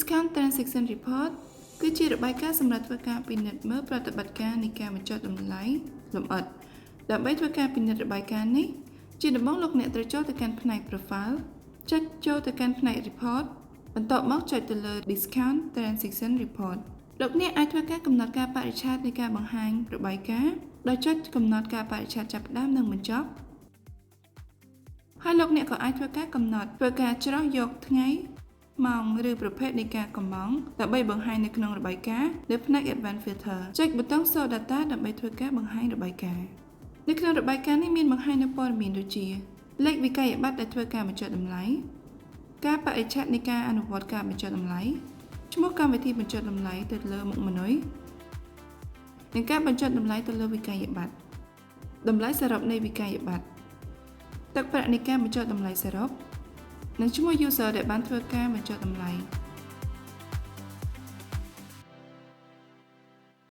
Discount Transaction Report គឺជារបាយការណ៍សម្រាប់ធ្វើការពិនិត្យមើលប្រតិបត្តិការនៃការបញ្ចុះតម្លៃលម្អិតដើម្បីធ្វើការពិនិត្យរបាយការណ៍នេះជាដំបូងលោកអ្នកត្រូវចូលទៅកាន់ផ្នែក Profile ចុចចូលទៅកាន់ផ្នែក Report បន្ទាប់មកចុចទៅលើ Discount Transaction Report លោកអ្នកអាចធ្វើការកំណត់កាលបរិច្ឆេទនៃការបង្ហាញរបាយការណ៍ដោយចុចកំណត់កាលបរិច្ឆេទចាប់ផ្ដើមនិងបញ្ចប់ហើយលោកអ្នកក៏អាចធ្វើការកំណត់ធ្វើការច្រោះយកថ្ងៃម៉ោងឬប្រភេទនៃការកំងដើម្បីបង្ហាញនៅក្នុងរបាយការណ៍នៅផ្នែក Advanced Filter ចុចប៊ូតុង Show Data ដើម្បីធ្វើការបង្ហាញរបាយការណ៍នៅក្នុងរបាយការណ៍នេះមានបង្ហាញនូវព័ត៌មានដូចជាលេខវិក័យប័ត្រដែលធ្វើការបញ្ចុះតម្លៃការបរិច្ឆេទនៃការអនុវត្តការបញ្ចុះតម្លៃឈ្មោះកម្មវិធីបញ្ចុះតម្លៃទៅលើមុខម៉ឺនុយនិងការបញ្ចុះតម្លៃទៅលើវិក័យប័ត្រតម្លៃសរុបនៃវិក័យប័ត្រទឹកប្រាក់នៃការបញ្ចុះតម្លៃសរុបនិងឈ្មោះ user ដែលបានធ្វើការបញ្ចុះតម្លៃ